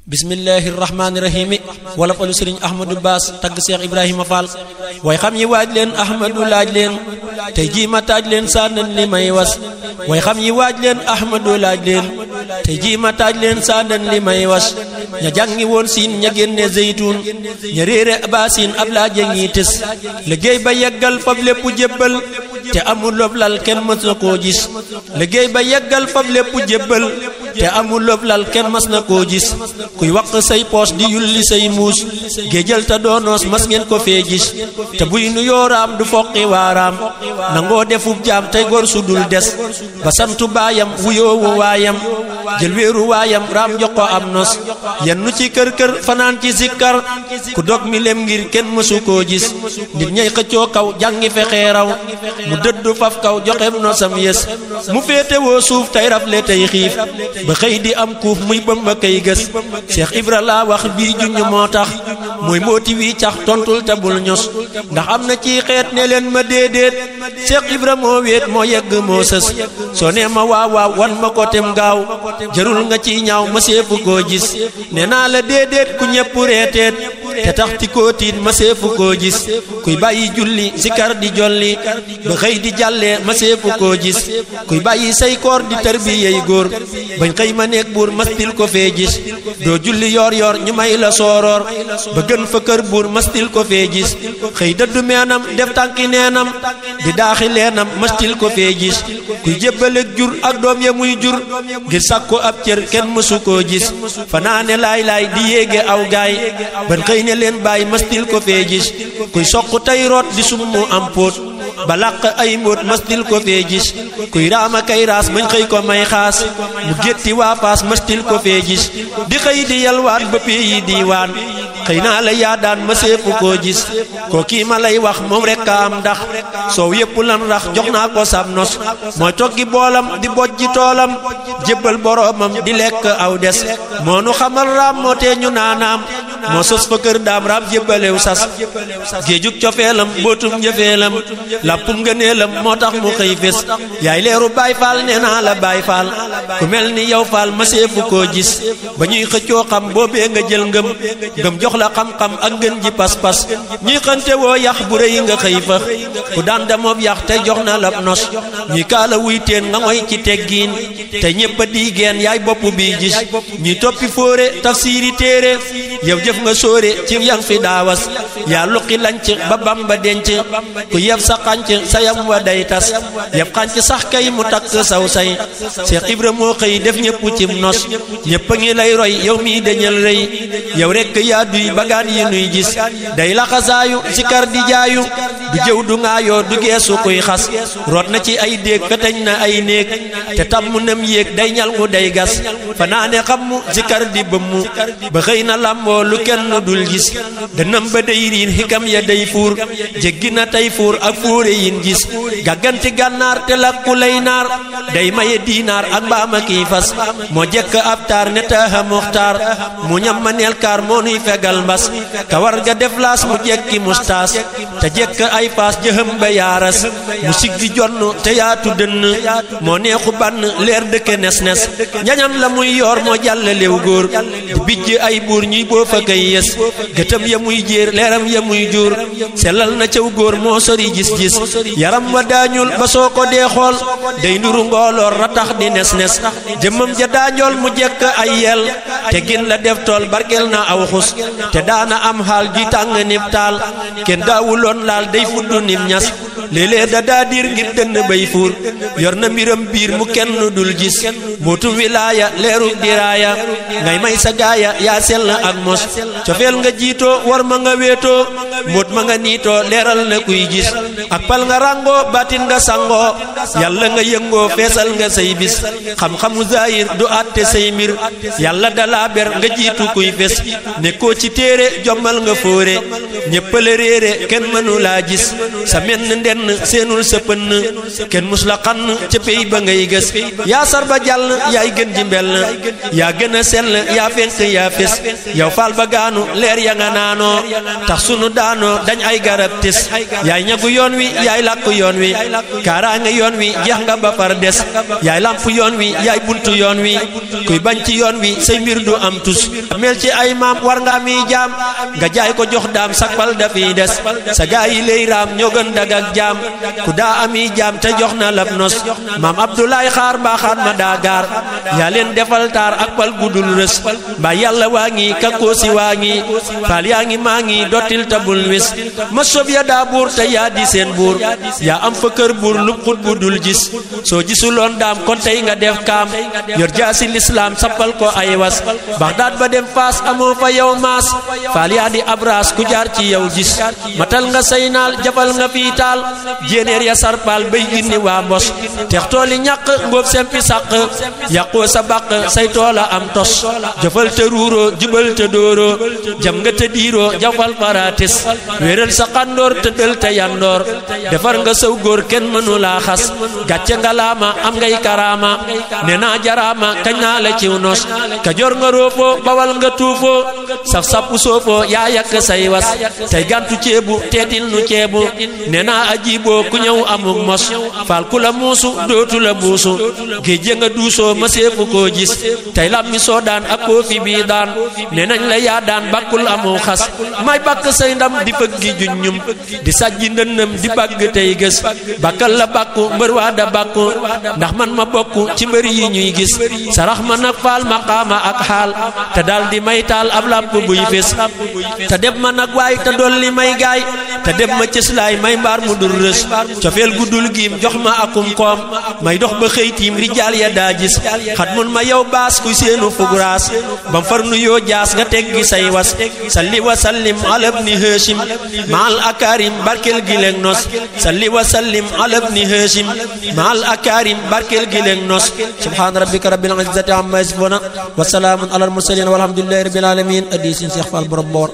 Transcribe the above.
bismillahi rahmaani rahimi wala falu sëriñ ahmadou baas tagg seex ibrahima fall way xam yi waaj leen ahmadou laaj leen tey jii ma taaj leen sànnan li may was way xam yi waaj leen ahmadou laaj leen tey jii ma taaj leen sànnan li may was ña jàngi woon siin ña génne zeytuun ña réere baasin ab laaja ngi tës liggéey ba yeggal fab lépp jébbal te amul loflal kenn mës na koo gis liggéey ba yeggal fab lépp jébbal te amul loflal kenn mës na koo gis kuy waq say poos di yulli say muus géejal te doonoos mas ngeen ko fee gis te buy nu yooraam du foqi waaraam nangoo defub jaam tey gor su dul des ba santu baayam wuyoowu waayam jël wéeru waayam raam jox ko am nos yennu ci kër kër fanaan ci sikkar ku dog mi lem ngir kenn mësu koo gis nit ñay xëccoo kaw jàngi fexee raw mu dëddu faf kaw joxem nosam yës mu féete woo suuf tey rafle tey xiif ba xëy di am kuuf muy bëmba kay gës Cheikh Ibra laa wax bii junñ moo tax mooy mbooti wi cax tontul te bul ños ndax am na ci xeet ne leen ma déedéet Cheikh Ibra moo wéet moo yegg moo sës soo nee ma waaw waaw wan ma ko tem gaaw jarul nga ci ñaaw ma seefu koo gis nee naa la déedéet ku ñepp reeteet te tax ti koo tiit ma seefu koo gis kuy bàyyi julli sikar di jolli ba xëy di jàllee ma seefu koo gis kuy bàyyi say koor di tarbiyey góor bañ xëy ma nekk buur mastil ko fee gis doo julli yor yor ñu may la sooroor ba gën fa kër buur mastil ko fee gis xëy dëddu meenam def tànki neenam di daaxi leenam mastil ko fee gis kuy jébbaleeg jur ak doom ya muy jur ngir sàkku ab cër kenn mësu koo gis fanaane laay laay di yéege aw gaay ban xëy ne leen bàyyi mastil ko fee gis kuy soq tey root di summu am póot ba làq ay mbóot mastil ko fee gis kuy raama kay raas bañ xëy ko may xaas mu gétti waa faas mastil ko fee gis di xëy di yalwaan ba pee yi diiwaan xëy naa la yaa daan ma séefu koo gis koo kii ma lay wax moom rekk a am ndax soow yépp lan rax jox naa ko sab nos mooy toggi boolam di bojji toolam jébbal boroomam di lekk aw des moo nu xamal raam moo tee ñu naanaam moo sos fa kër daam raam jébbalew sas géejug cofeelam mbootum njëfeelam làppum ngëneelam moo tax mu xëy fés yaay leeru baay faal nee naa la baay faal ku mel ni yow faal ma séefu koo gis ba ñuy xëccoo xam boobee nga jël ngëm ngëm jox la xam-xam ak ngën ji pas-pas ñuy xante woo yax bu rëy nga xëy fa ku daan damoob yax te jox na la nos ñuy kaala wuy teen nga ngoy ci teggiin te ñépp a diigeen yaay bopp bi gis ñuy toppi fóore tafsiiri téere yow jëf nga sóore ci yang fi daawas yaa luqi lanc ba Bamba denc ku yeb sa xànc sa yam wa day tas yeb xànc sax kay mu takk saw say Cheikh Ibra moo xëy def ñépp cim nos ñépp a ngi lay roy yow mii dañal rëy yow rekk yaa duy bagaan yi nuy gis day laxasaayu sikar di jaayu du jëw du ŋaayoo du geesu kuy xas root na ci ay déeg feteñ na ay néeg te tam mu nem yéeg day ñal mu day gas fanaane xam mu sikar di bëmmu ba xëy na làmboo lu kenn dul gis dënam ba day riin xikam ya day fuur jéggi na tey fuur ak fuure yin gis gàgganti gànnaar te lakku lay naar day maye diinaar ak mbaama kiy fas moo jekk ab taar ne taaxa muxtaar mu ñam ma neel kaar moo nuy fegal mbas kawar ga def laas mu jekki mustaas te jekk ay paas jëhëm ba yaaras mu siggi jonn te yaatu dënn moo neexu bann leer dëkke nes nes ñañam la muy yoor moo jàllalew góor di bijj ay buur ñuy boo fa kay yës gëtëm ya muy jéer leeram ya muy jur sellal na caw góor moo sori gis-gis yaram wa daañul ba soo ko dee xool day nduru ngooloor ratax di nes nes jëmmam ja daañool mu jekk ay yel te gin la def tool barkel na aw xus te daana am xaal ji tàng nib taal kenn daawuloon laal day fudd nim ñas léeg-léeg da daa diir ngir dënn bay fuur yor na mbiram biir mu kenn dul gis mootum wilaaya leeru diraaya ngay may sa gaaya yaa sell ak mos cofeel nga jiitoo war ma nga wéetoo mbóot ma nga niitoo leeral na kuy gis ak pal nga ràngoo baatin nga sangoo yàlla nga yëngoo feesal nga say bis xam-xamu zaahir du àtte say mbir yàlla dalaa ber nga jiitu kuy fes nekkoo ci téere jommal nga fóore ñéppale réere kenn mënu laa gis sa menn ndenn seenul sa pënn kenn mus la xann ca pey ba ngay gës yaa sar ba jàll yaay gën ji mbell yaa gën a sell yaa fenk yaa fes yow faal ba bagaanu leer ya nga naanoo tax sunu daanoo dañ ay garab tis yaay ñagu yoon wi yaay làkku yoon wi kaaraange yoon wi jeex nga ba far des yaay lamp yoon wi yaay buntu yoon wi kuy bañ ci yoon wi say mbir du am tus mel ci ay maam war nga ami jaam nga jaay ko jox daam sakpal dafiy des sa gaa yi lay raam ñoo gën dag ak jaam ku daa ami jaam te jox na lab nos maam Abdoulaye xaar mbaaxaan ma daa gaar yaa leen defal taar ak pal gudul rës mbaa yàlla waa ngi kakkoosi waa ngi faal yaa ngi maa ngi dottil tabul wis ma sob ya daa buur te yaa di seen buur yaa am fa kër buur lu xut bu dul gis soo gisuloon daam kon tey nga def kaam yor jaasi lislaam sappal ko ay was Baxdaad ba dem Faas amoo fa yow maas faal yaa di abraas ku jaar ci yow gis matal nga say naal jafal nga fii taal jéenéer ya sarpal bay ginni waa mbos tex tooli ñàq ngóob sempi sàq yàqoo sa bàq say toola am tos jëfal te ruuroo jubal te dóoroo jam nga te diiroo jafal faratis wéeral sa xandoor te dël te yandoor defar nga saw góor kenn mënu laa xas gàcce nga laama am ngay karaama ne naa jaraama kañ naa la ciw nos Kajoor nga roofoo Bawal nga tuufoo saf sappu soofoo yaa yàkk say was tey gantu ceebu teetil nu ceebu ne naa ajiiboo ku ñëw amuk mos faal ku la muusu dootu la buusu géej nga duusoo ma seefu koo gis tey lam mi soo daan ak koo fi bii daan ne nañ la yaa daan bakkul amu xas may bakk say ndam di fëggi juññum di sajji ndënnam di bagg tey gës bakkal la bakku mbër waa da bakku ndax man ma bokku ci mbër yi ñuy gis sarax ma nag faal maqaama ak xaal te dal di may taal ab làmp buy fés te dem ma nag waay te dolli may gaay te dem ma cëslaay may mbaar mu dul rës cofeel guddul giim jox ma akum koom may dox ba xëytiim rijaal ya daa gis xat mun ma yow baas kuy seenu fuguraas bam far nu yoo jaas nga teggi say was salli wa sallim ala ibni Hashim maal akarim barkel gileeg nos salli wa sallim ala ibni Hashim maal akarim barkel gileeg nos subhaana rabbika rabbil izzati amma yasifuna wa salaamun alal mursalin walhamdulillahi rabbil alamin addi sin Cheikh Fall borom boor